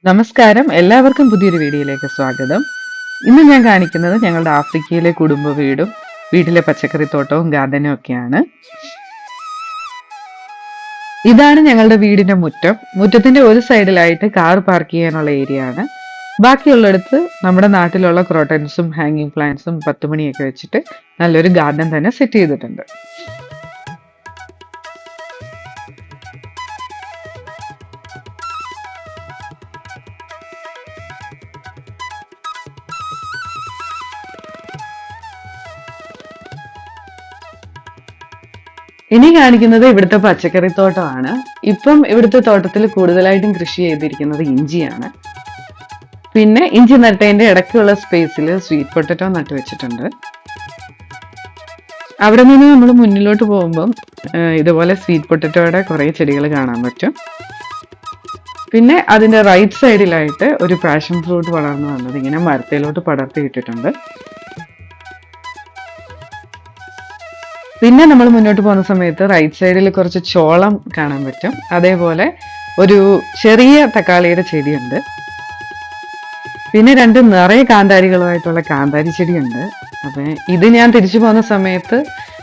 നമസ്കാരം, എല്ലാവർക്കും പുതിയൊരു വീഡിയോയിലേക്ക് സ്വാഗതം. ഇന്ന് ഞാൻ കാണിക്കുന്നത് ഞങ്ങളുടെ ആഫ്രിക്കയിലെ കുടുംബ വീടും വീട്ടിലെ പച്ചക്കറിത്തോട്ടവും ഗാർഡനും ഒക്കെയാണ്. ഇതാണ് ഞങ്ങളുടെ വീടിന്റെ മുറ്റം. മുറ്റത്തിന്റെ ഒരു സൈഡിലായിട്ട് കാർ പാർക്ക് ചെയ്യാനുള്ള ഏരിയ ആണ്. ബാക്കിയുള്ളിടത്ത് നമ്മുടെ നാട്ടിലുള്ള ക്രോട്ടൻസും ഹാങ്ങിങ് പ്ലാന്റ്സും 10 മണിയൊക്കെ വെച്ചിട്ട് നല്ലൊരു ഗാർഡൻ തന്നെ സെറ്റ് ചെയ്തിട്ടുണ്ട്. ഇനി കാണിക്കുന്നത് ഇവിടുത്തെ പച്ചക്കറിത്തോട്ടമാണ്. ഇപ്പം ഇവിടുത്തെ തോട്ടത്തിൽ കൂടുതലായിട്ടും കൃഷി ചെയ്തിരിക്കുന്നത് ഇഞ്ചിയാണ്. പിന്നെ ഇഞ്ചി നട്ടതിന്റെ ഇടയ്ക്കുള്ള സ്പേസിൽ സ്വീറ്റ് പൊട്ടറ്റോ നട്ടു വെച്ചിട്ടുണ്ട്. അവിടെ നിന്ന് നമ്മൾ മുന്നിലോട്ട് പോകുമ്പം ഇതുപോലെ സ്വീറ്റ് പൊട്ടറ്റോയുടെ കുറേ ചെടികൾ കാണാൻ പറ്റും. പിന്നെ അതിന്റെ റൈറ്റ് സൈഡിലായിട്ട് ഒരു പാഷൻ ഫ്രൂട്ട് വളർന്നു വന്നത് ഇങ്ങനെ മരത്തിലോട്ട് പടർത്തി ഇട്ടിട്ടുണ്ട്. പിന്നെ നമ്മൾ മുന്നോട്ട് പോകുന്ന സമയത്ത് റൈറ്റ് സൈഡിൽ കുറച്ച് ചോളം കാണാൻ പറ്റും. അതേപോലെ ഒരു ചെറിയ തക്കാളിയുടെ ചെടിയുണ്ട്. പിന്നെ രണ്ട് നിറയെ കാന്താരികളുമായിട്ടുള്ള കാന്താരി ചെടിയുണ്ട്. അപ്പം ഇത് ഞാൻ തിരിച്ചു പോകുന്ന സമയത്ത്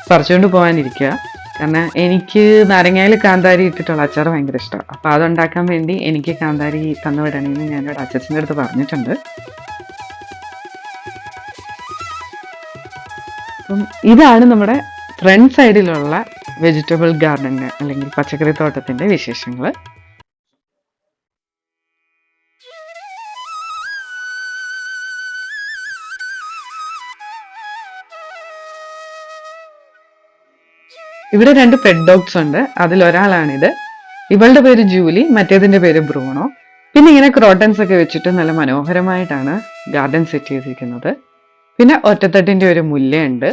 പറിച്ചുകൊണ്ട് പോകാനിരിക്കുക. കാരണം എനിക്ക് നാരങ്ങയിൽ കാന്താരി ഇട്ടിട്ടുള്ള അച്ചാർ ഭയങ്കര ഇഷ്ടമാണ്. അപ്പം അതുണ്ടാക്കാൻ വേണ്ടി എനിക്ക് കാന്താരി തന്നു വിടണമെന്ന് ഞാൻ ഇവിടെ അച്ഛൻ്റെ അടുത്ത് പറഞ്ഞിട്ടുണ്ട്. അപ്പം ഇതാണ് നമ്മുടെ ഫ്രണ്ട് സൈഡിലുള്ള വെജിറ്റബിൾ ഗാർഡന് അല്ലെങ്കിൽ പച്ചക്കറി തോട്ടത്തിന്റെ വിശേഷങ്ങൾ. ഇവിടെ രണ്ട് പെറ്റ് ഡോഗ്സ് ഉണ്ട്. അതിലൊരാളാണിത്. ഇവളുടെ പേര് ജൂലി, മറ്റേതിന്റെ പേര് ബ്രൂണോ. പിന്നെ ഇങ്ങനെ ക്രോട്ടൻസ് ഒക്കെ വെച്ചിട്ട് നല്ല മനോഹരമായിട്ടാണ് ഗാർഡൻ സെറ്റ് ചെയ്തിരിക്കുന്നത്. പിന്നെ ഒറ്റത്തട്ടിന്റെ ഒരു മുല്ലയുണ്ട്.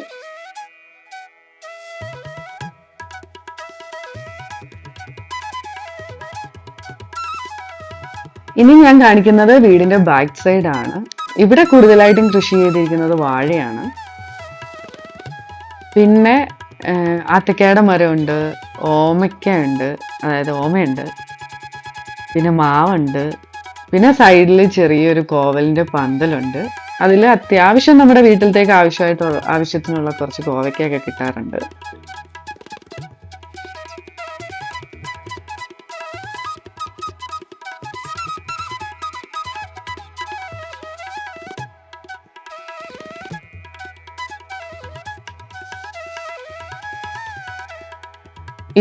ഇനി ഞാൻ കാണിക്കുന്നത് വീടിന്റെ ബാക്ക് സൈഡ് ആണ്. ഇവിടെ കൂടുതലായിട്ടും കൃഷി ചെയ്തിരിക്കുന്നത് വാഴയാണ്. പിന്നെ ആത്തക്കയുടെ മരമുണ്ട്, ഓമയ്ക്ക ഉണ്ട്, അതായത് ഓമയുണ്ട്, പിന്നെ മാവുണ്ട്. പിന്നെ സൈഡിൽ ചെറിയൊരു കോവലിന്റെ പന്തലുണ്ട്. അതിൽ അത്യാവശ്യം നമ്മുടെ വീട്ടിലത്തേക്ക് ആവശ്യത്തിനുള്ള കുറച്ച് കോവയ്ക്കൊക്കെ കിട്ടാറുണ്ട്.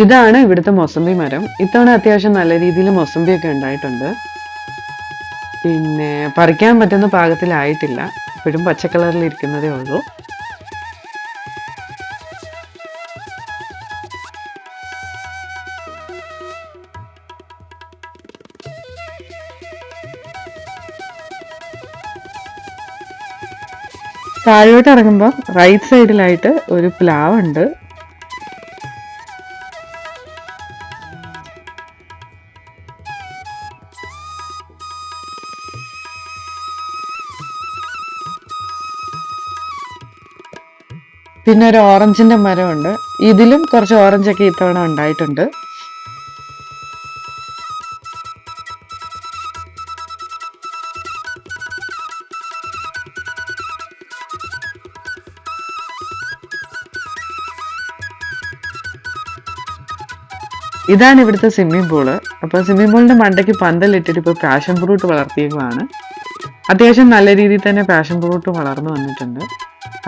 ഇതാണ് ഇവിടുത്തെ മൊസമ്പി മരം. ഇത്തവണ അത്യാവശ്യം നല്ല രീതിയിൽ മൊസമ്പിയൊക്കെ ഉണ്ടായിട്ടുണ്ട്. പിന്നെ പറിക്കാൻ പറ്റുന്ന പാകത്തിലായിട്ടില്ല. ഇപ്പോഴും പച്ച കളറിൽ ഇരിക്കുന്നതേ ഉള്ളൂ. താഴോട്ട് ഇറങ്ങുമ്പോൾ റൈറ്റ് സൈഡിലായിട്ട് ഒരു പ്ലാവുണ്ട്. പിന്നെ ഒരു ഓറഞ്ചിന്റെ മരമുണ്ട്. ഇതിലും കുറച്ച് ഓറഞ്ചൊക്കെ ഇത്തവണ ഉണ്ടായിട്ടുണ്ട്. ഇതാണ് ഇവിടുത്തെ സ്വിമ്മിംഗ് പൂള്. അപ്പൊ സ്വിമ്മിംഗ് പൂളിന്റെ മണ്ടയ്ക്ക് പന്തലിട്ടിട്ട് ഇപ്പൊ പാഷൻ ഫ്രൂട്ട് വളർത്തിയേക്കുവാണ്. അത്യാവശ്യം നല്ല രീതിയിൽ തന്നെ പാഷൻ ഫ്രൂട്ട് വളർന്നു വന്നിട്ടുണ്ട്.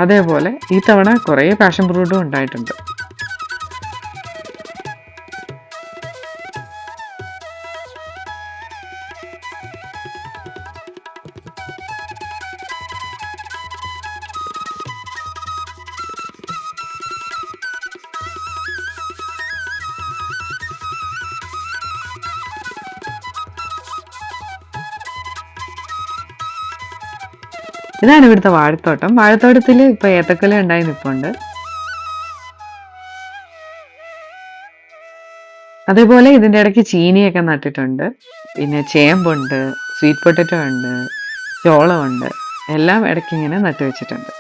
അതേപോലെ ഈ തവണ കുറേ പാഷൻ ഫ്രൂട്ടും ഉണ്ടായിട്ടുണ്ട്. ഇതാണ് ഇവിടുത്തെ വാഴത്തോട്ടം. വാഴത്തോട്ടത്തിൽ ഇപ്പൊ ഏത്തക്കൊല ഉണ്ടായി നിൽപ്പുണ്ട്. അതേപോലെ ഇതിന്റെ ഇടയ്ക്ക് ചീനിയൊക്കെ നട്ടിട്ടുണ്ട്. പിന്നെ ചേമ്പുണ്ട്, സ്വീറ്റ് പൊട്ടറ്റോ ഉണ്ട്, ചോളമുണ്ട്. എല്ലാം ഇടയ്ക്ക് ഇങ്ങനെ നട്ടുവെച്ചിട്ടുണ്ട്.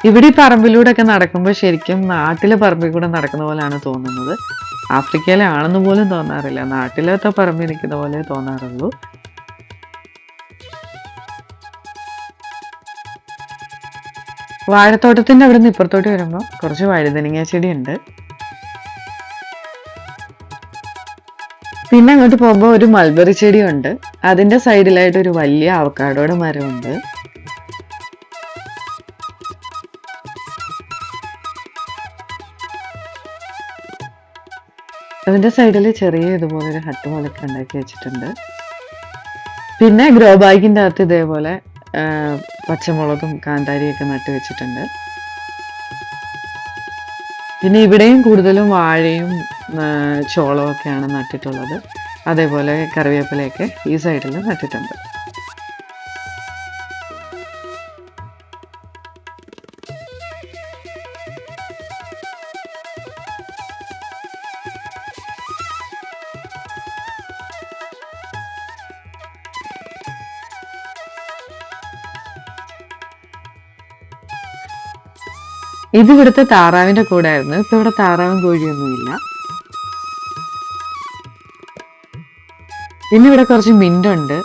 ഇവിടെ ഈ പറമ്പിലൂടെ ഒക്കെ നടക്കുമ്പോൾ ശരിക്കും നാട്ടിലെ പറമ്പിൽ കൂടെ നടക്കുന്ന പോലെയാണ് തോന്നുന്നത്. ആഫ്രിക്കയിലെ ആണെന്ന് പോലും തോന്നാറില്ല, നാട്ടിലത്തെ പറമ്പിൽ നിൽക്കുന്ന പോലെ തോന്നാറുള്ളൂ. വാഴത്തോട്ടത്തിന്റെ അവിടെ നിന്ന് ഇപ്പുറത്തോട്ട് വരുമ്പോൾ കുറച്ച് വഴുതനങ്ങ ചെടിയുണ്ട്. പിന്നെ അങ്ങോട്ട് പോകുമ്പോൾ ഒരു മൾബറി ചെടിയുണ്ട്. അതിന്റെ സൈഡിലായിട്ട് ഒരു വലിയ അവക്കാഡോയുടെ മരമുണ്ട്. അതിന്റെ സൈഡിൽ ചെറിയ ഇതുപോലൊരു ഹട്ട് പോലൊക്കെ ഉണ്ടാക്കി വെച്ചിട്ടുണ്ട്. പിന്നെ ഗ്രോ ബാഗിന്റെ അകത്ത് ഇതേപോലെ പച്ചമുളകും കാന്താരിയൊക്കെ നട്ട് വെച്ചിട്ടുണ്ട്. പിന്നെ ഇവിടെയും കൂടുതലും വാഴയും ചോളവും ഒക്കെയാണ് നട്ടിട്ടുള്ളത്. അതേപോലെ കറിവേപ്പിലയൊക്കെ ഈ സൈഡിൽ നട്ടിട്ടുണ്ട്. ഇത് ഇവിടുത്തെ താറാവിന്റെ കൂടായിരുന്നു. ഇപ്പൊ ഇവിടെ താറാവും കോഴിയൊന്നുമില്ല. പിന്നെ ഇവിടെ കുറച്ച് മിന്റുണ്ട്.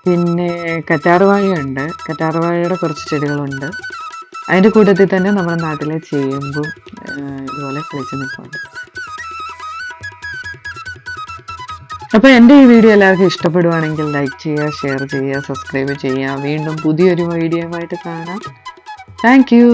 പിന്നെ കറ്റാർവാഴയുണ്ട്. കറ്റാർവാഴയുടെ കുറച്ച് ചെടികളുണ്ട്. അതിന്റെ കൂട്ടത്തിൽ തന്നെ നമ്മുടെ നാട്ടിലെ ചേമ്പും ഇതുപോലെ കിളിച്ച് നിൽപ്പുണ്ട്. അപ്പോൾ എൻ്റെ ഈ വീഡിയോ എല്ലാവർക്കും ഇഷ്ടപ്പെടുവാണെങ്കിൽ ലൈക്ക് ചെയ്യുക, ഷെയർ ചെയ്യുക, സബ്സ്ക്രൈബ് ചെയ്യുക. വീണ്ടും പുതിയൊരു വീഡിയോയുമായിട്ട് കാണാം. Thank you.